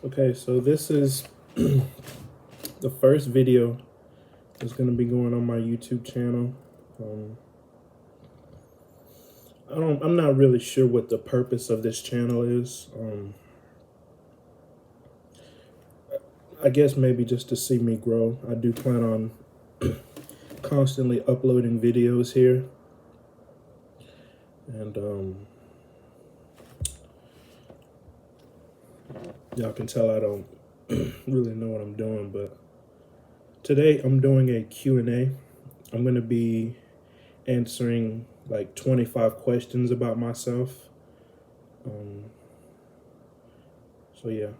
Okay, so this is the first video that's going to be going on my YouTube channel. Um, I'm not really sure what the purpose of this channel is. I guess maybe just to see me grow. I do plan on constantly uploading videos here, and y'all can tell I don't really know what I'm doing, but today I'm doing a Q&A. I'm going to be answering like 25 questions about myself. So yeah,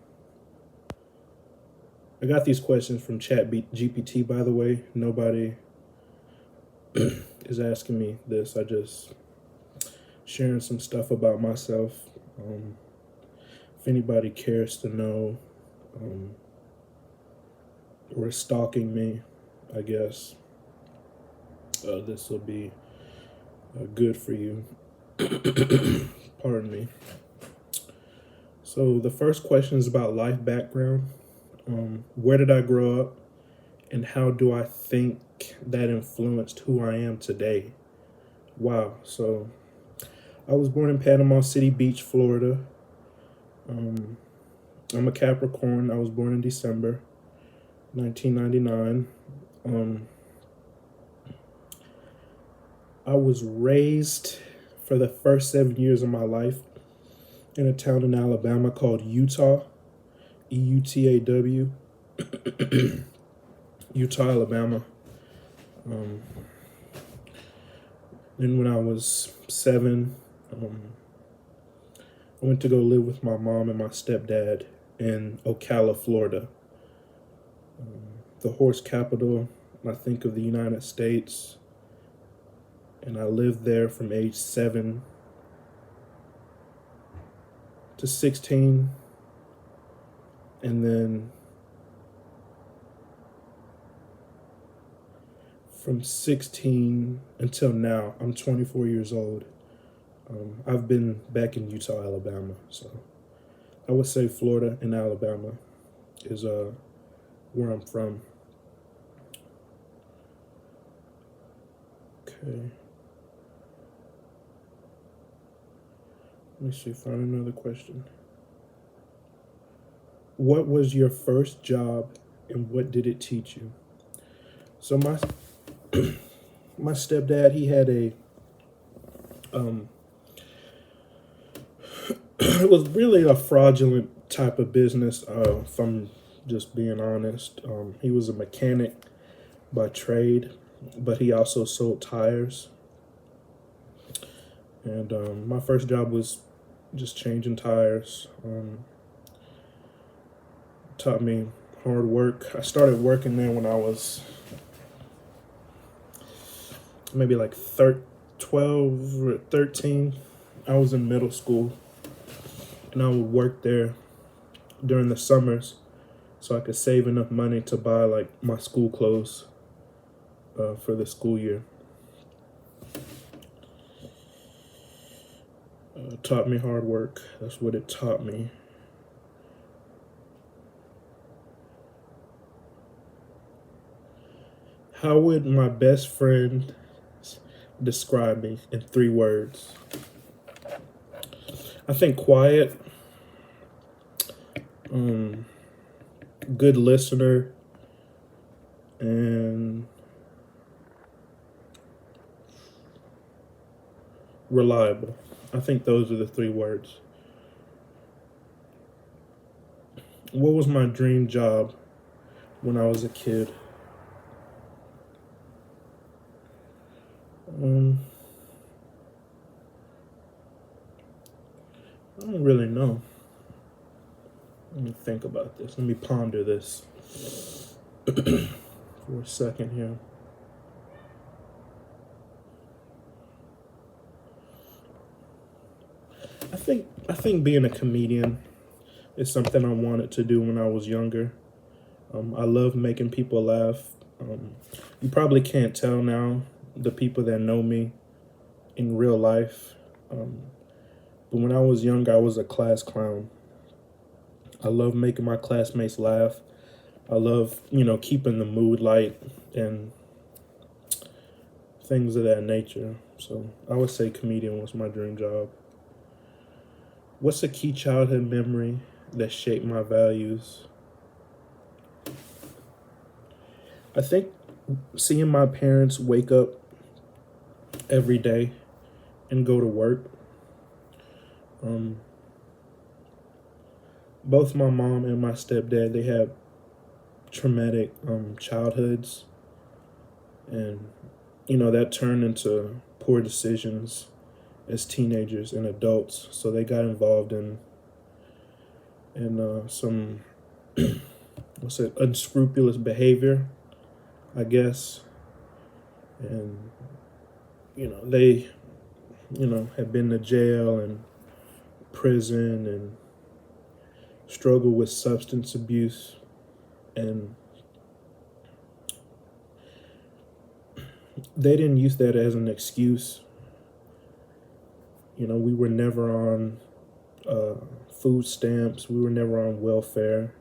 I got these questions from GPT, by the way. Nobody is asking me this. I just sharing some stuff about myself. If anybody cares to know, or is stalking me, I guess this will be good for you. Pardon me. So the first question is about life background. Where did I grow up, and how do I think that influenced who I am today? Wow. So I was born in Panama City Beach, Florida. I'm a Capricorn. I was born in December 1999. I was raised for the first 7 years of my life in a town in Alabama called Eutaw, EUTAW, Eutaw, Alabama. Then when I was 7, I went to go live with my mom and my stepdad in Ocala, Florida, the horse capital, I think, of the United States. And I lived there from age 7 to 16. And then from 16 until now, I'm 24 years old. I've been back in Eutaw, Alabama. So I would say Florida and Alabama is where I'm from. Okay. Let me see, find another question. What was your first job and what did it teach you? So my stepdad, he had a it was really a fraudulent type of business, if I'm just being honest. He was a mechanic by trade, but he also sold tires. And my first job was just changing tires. Taught me hard work. I started working there when I was maybe like 12 or 13. I was in middle school, and I would work there during the summers so I could save enough money to buy like my school clothes for the school year. Taught me hard work. That's what it taught me. How would my best friend describe me in 3 words? I think quiet, good listener, and reliable. I think those are the 3 words. What was my dream job when I was a kid? I don't really know. Let me think about this. Let me ponder this for a second here. I think being a comedian is something I wanted to do when I was younger. I love making people laugh. You probably can't tell now, the people that know me in real life. But when I was younger, I was a class clown. I love making my classmates laugh. I love, keeping the mood light and things of that nature. So I would say comedian was my dream job. What's a key childhood memory that shaped my values? I think seeing my parents wake up every day and go to work. Um, both my mom and my stepdad, they had traumatic childhoods, and that turned into poor decisions as teenagers and adults. So they got involved in some what's it, unscrupulous behavior, I guess, and they had been to jail and prison and struggled with substance abuse, and they didn't use that as an excuse. We were never on food stamps. We were never on welfare,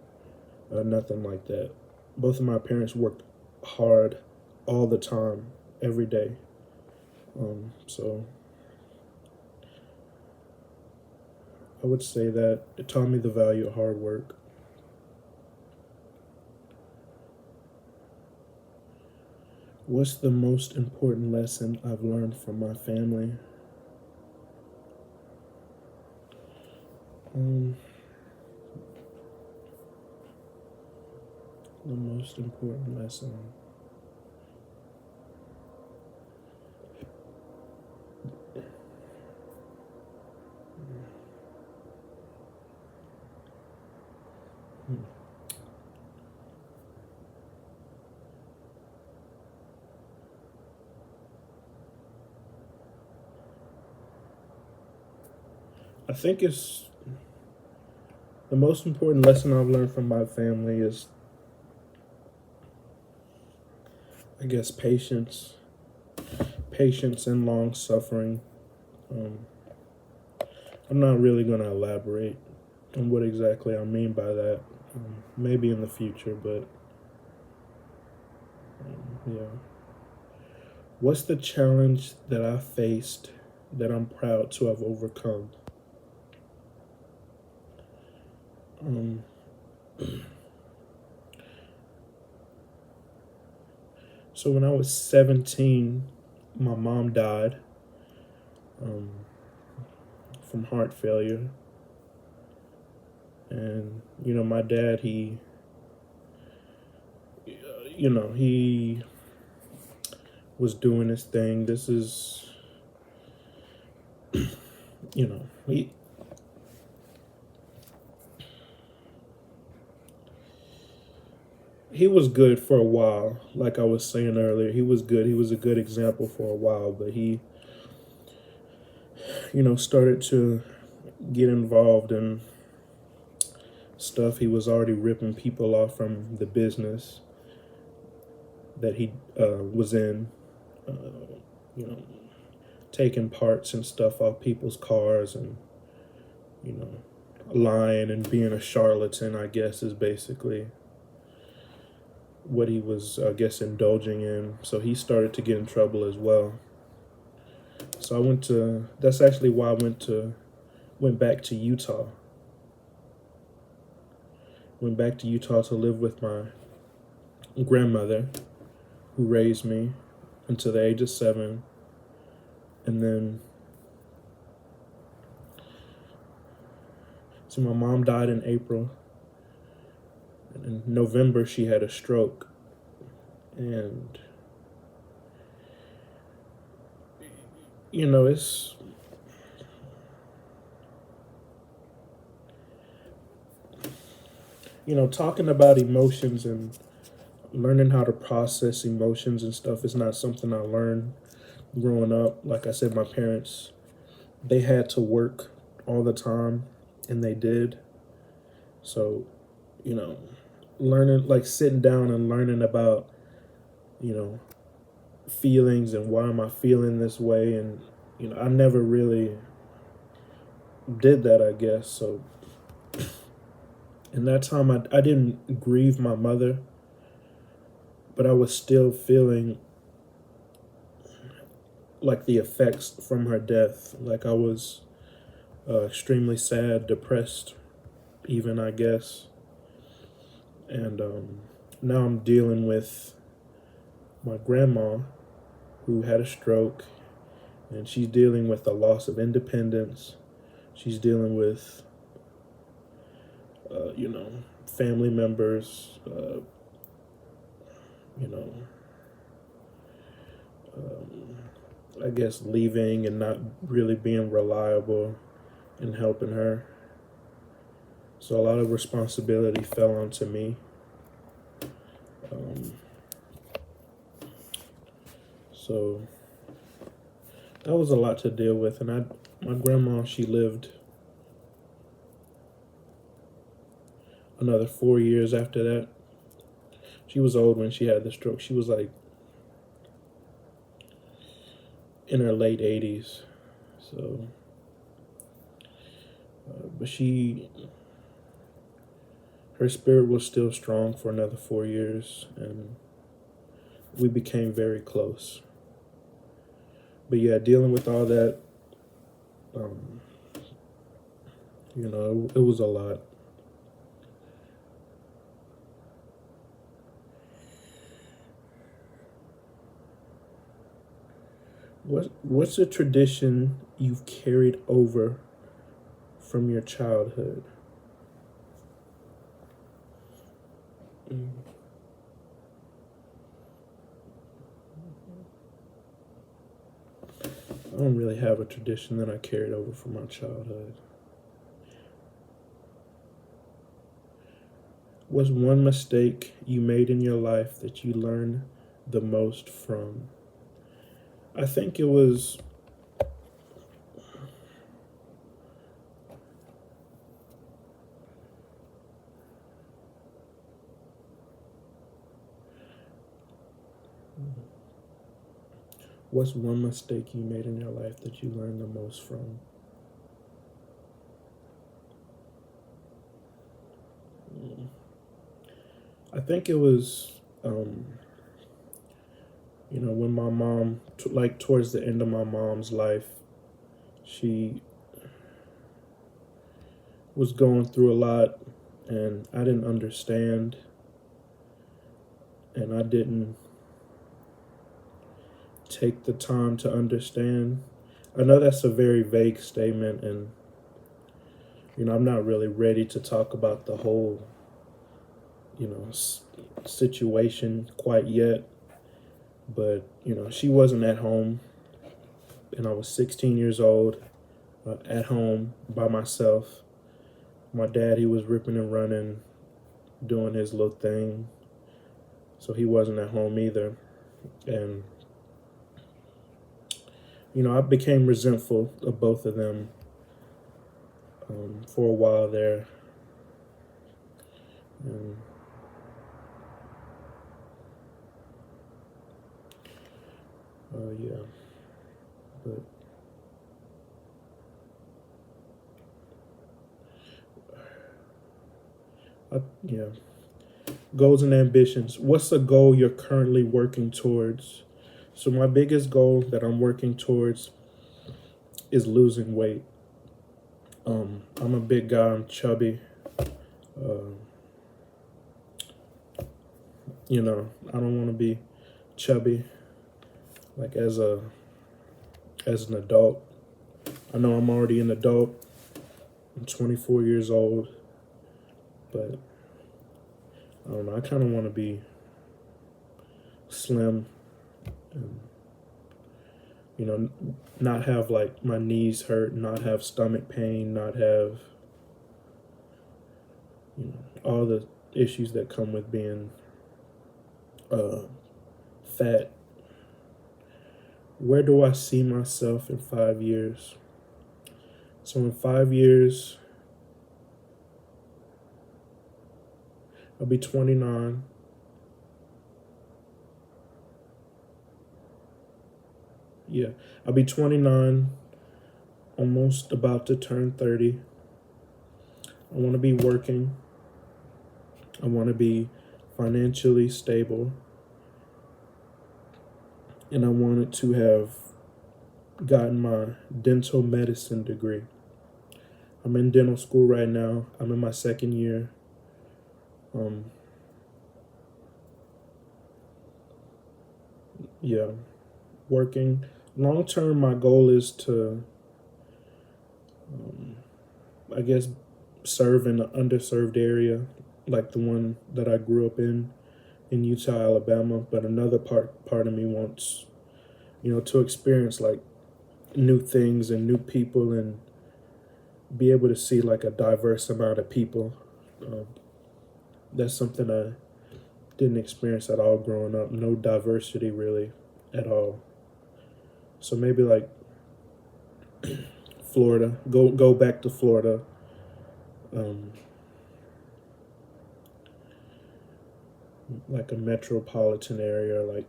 nothing like that. Both of my parents worked hard all the time, every day. So I would say that it taught me the value of hard work. What's the most important lesson I've learned from my family? The most important lesson. I think it's the most important lesson I've learned from my family is, I guess, patience and long suffering. Um, I'm not really going to elaborate on what exactly I mean by that. Maybe in the future, but yeah. What's the challenge that I faced that I'm proud to have overcome? So when I was 17, my mom died um, from heart failure. And, my dad, he was doing his thing. This is, he was good for a while. Like I was saying earlier, he was good. He was a good example for a while, but he, started to get involved in stuff. He was already ripping people off from the business that he was in, uh, you know, taking parts and stuff off people's cars, and lying and being a charlatan, I guess, is basically what he was, I guess, indulging in. So he started to get in trouble as well. So that's actually why I went back to Utah. Went back to Utah to live with my grandmother, who raised me until the age of 7. And then, so my mom died in April. And in November, she had a stroke. And, it's, talking about emotions and learning how to process emotions and stuff is not something I learned growing up. Like I said, my parents, they had to work all the time, and they did. So, learning, like sitting down and learning about, feelings and why am I feeling this way. And, I never really did that, I guess. So In that time, I didn't grieve my mother, but I was still feeling like the effects from her death. Like I was extremely sad, depressed, even, I guess. And now I'm dealing with my grandma who had a stroke, and she's dealing with the loss of independence. She's dealing with, family members, you know, I guess leaving and not really being reliable in helping her. So a lot of responsibility fell onto me. Um, so that was a lot to deal with. And my grandma, she lived another 4 years after that. She was old when she had the stroke. She was like in her late 80s. So, but her spirit was still strong for another 4 years, and we became very close. But yeah, dealing with all that, um, it was a lot. What's a tradition you've carried over from your childhood? Mm. I don't really have a tradition that I carried over from my childhood. What's one mistake you made in your life that you learned the most from? I think it was what's one mistake you made in your life that you learned the most from? I think it was, when my mom, like towards the end of my mom's life, she was going through a lot, and I didn't understand, and I didn't take the time to understand. I know that's a very vague statement, and I'm not really ready to talk about the whole, situation quite yet. But she wasn't at home, and I was 16 years old, at home by myself. My dad, he was ripping and running, doing his little thing, so he wasn't at home either. And I became resentful of both of them, for a while there. And yeah, but yeah. Goals and ambitions. What's a goal you're currently working towards? So my biggest goal that I'm working towards is losing weight. I'm a big guy. I'm chubby. Uh, I don't want to be chubby like as an adult. I know I'm already an adult. I'm 24 years old, but I don't know. I kind of want to be slim and not have like my knees hurt, not have stomach pain, not have all the issues that come with being uh, fat. Where do I see myself in 5 years? So in 5 years, I'll be 29. Yeah, I'll be 29, almost about to turn 30. I want to be working. I want to be financially stable, and I wanted to have gotten my dental medicine degree. I'm in dental school right now. I'm in my second year. Um, yeah, working. Long term, my goal is to, I guess, serve in an underserved area like the one that I grew up in Utah, Alabama. But another part of me wants, to experience like new things and new people and be able to see like a diverse amount of people. Um, that's something I didn't experience at all growing up. No diversity really at all. So maybe like Florida, go back to Florida. Um, like a metropolitan area, like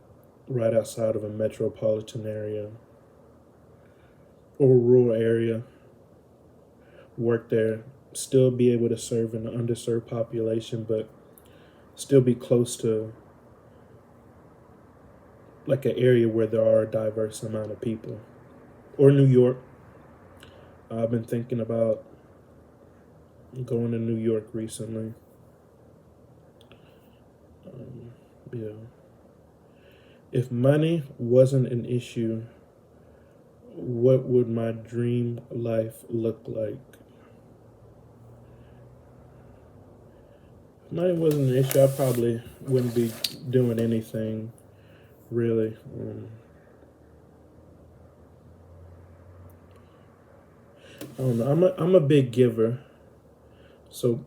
right outside of a metropolitan area or a rural area. Work there, still be able to serve an underserved population, but still be close to like an area where there are a diverse amount of people. Or New York. I've been thinking about going to New York recently. Um, yeah. If money wasn't an issue, what would my dream life look like? If money wasn't an issue, I probably wouldn't be doing anything really. I don't know. I'm a big giver, so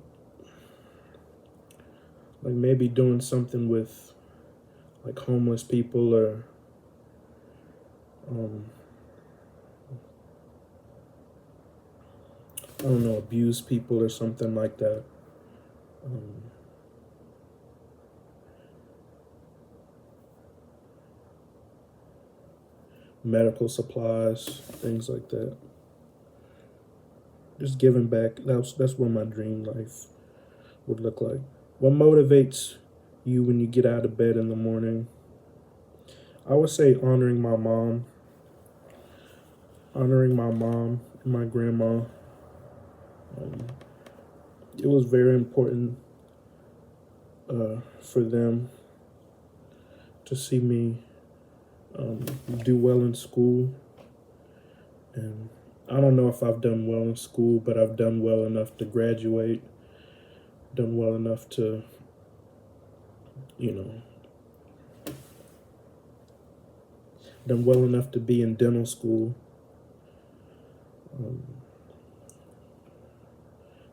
like maybe doing something with like homeless people or um, I don't know, abused people or something like that. Um, Medical supplies, things like that. Just giving back. That's what my dream life would look like. What motivates you when you get out of bed in the morning? I would say honoring my mom and my grandma. Um, it was very important for them to see me do well in school. And I don't know if I've done well in school, but I've done well enough to graduate, done well enough to, you know, done well enough to be in dental school. Um,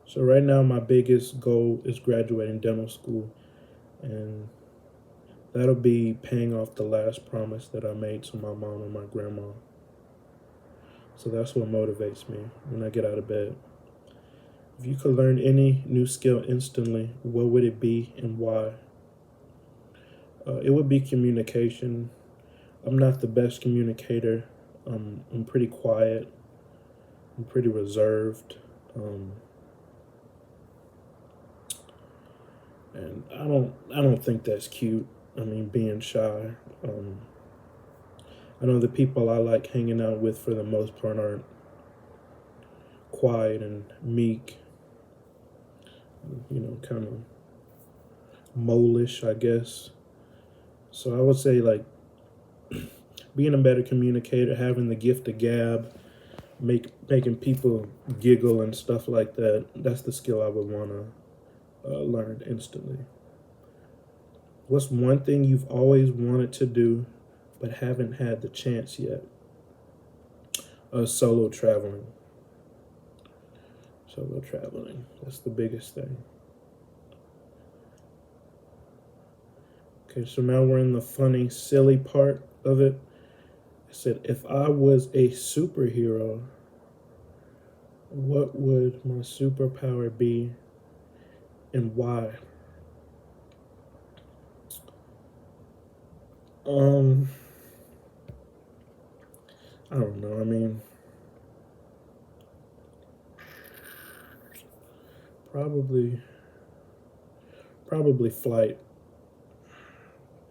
so right now, my biggest goal is graduating dental school, and that'll be paying off the last promise that I made to my mom and my grandma. So that's what motivates me when I get out of bed. If you could learn any new skill instantly, what would it be and why? It would be communication. I'm not the best communicator. I'm pretty quiet. I'm pretty reserved. Um, and I don't think that's cute. I mean, being shy. I know the people I like hanging out with for the most part aren't quiet and meek. Kind of molish, I guess. So I would say like being a better communicator, having the gift of gab, making people giggle and stuff like that. That's the skill I would want to learn instantly. What's one thing you've always wanted to do but haven't had the chance yet? Solo traveling. Solo traveling. That's the biggest thing. Okay, so now we're in the funny, silly part of it. I said, if I was a superhero, what would my superpower be and why? Um, I don't know. I mean, probably Probably flight.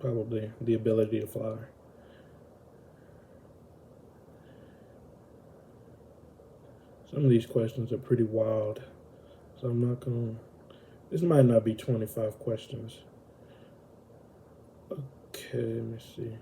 Probably the ability to fly. Some of these questions are pretty wild, so I'm not gonna. This might not be 25 questions. Okay, let me see.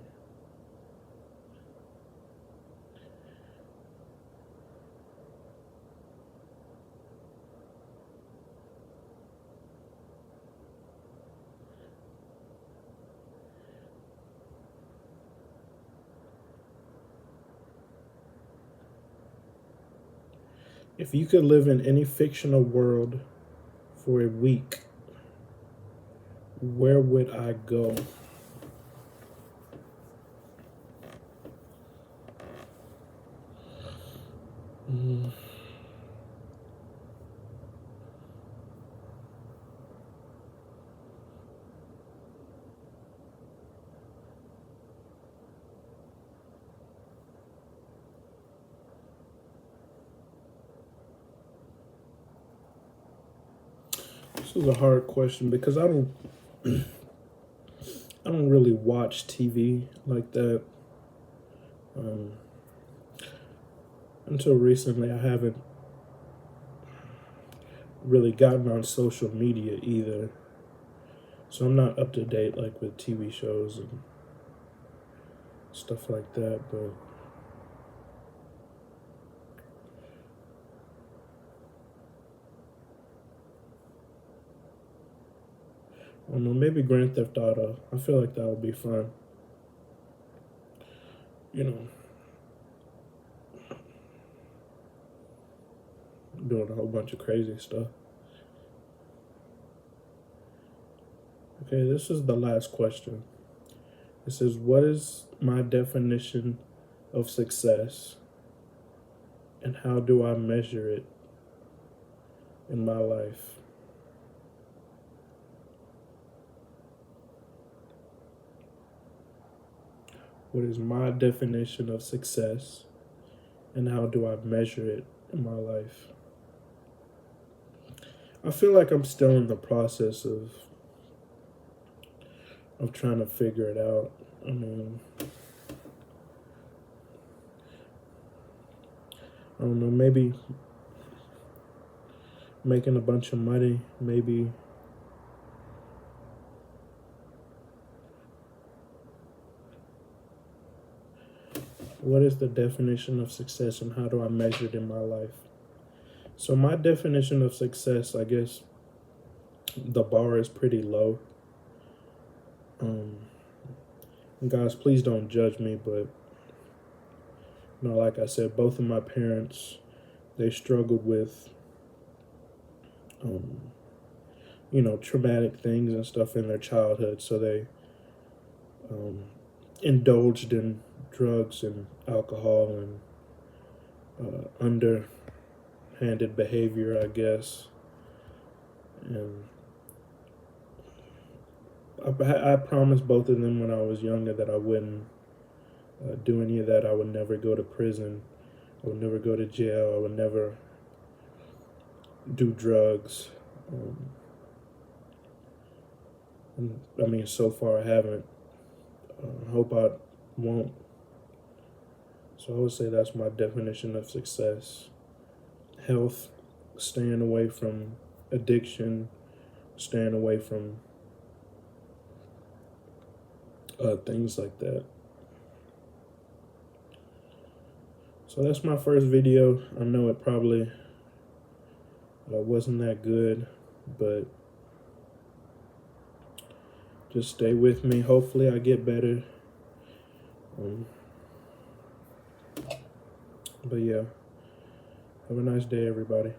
If you could live in any fictional world for a week, where would I go? Mm. This is a hard question because I don't really watch TV like that. Until recently, I haven't really gotten on social media either, so I'm not up to date like with TV shows and stuff like that. But I don't know, maybe Grand Theft Auto. I feel like that would be fun. You know, doing a whole bunch of crazy stuff. Okay, this is the last question. It says, what is my definition of success and how do I measure it in my life? What is my definition of success and how do I measure it in my life? I feel like I'm still in the process of trying to figure it out. I mean, I don't know, maybe making a bunch of money, maybe what is the definition of success and how do I measure it in my life? So my definition of success, I guess the bar is pretty low. Guys, please don't judge me, but like I said, both of my parents, they struggled with traumatic things and stuff in their childhood, so they indulged in drugs and alcohol and underhanded behavior, I guess. And I promised both of them when I was younger that I wouldn't do any of that. I would never go to prison. I would never go to jail. I would never do drugs. And, I mean, so far I haven't. I hope I won't. So I would say that's my definition of success. Health, staying away from addiction, staying away from things like that. So that's my first video. I know it probably wasn't that good, but just stay with me. Hopefully I get better. But yeah, have a nice day, everybody.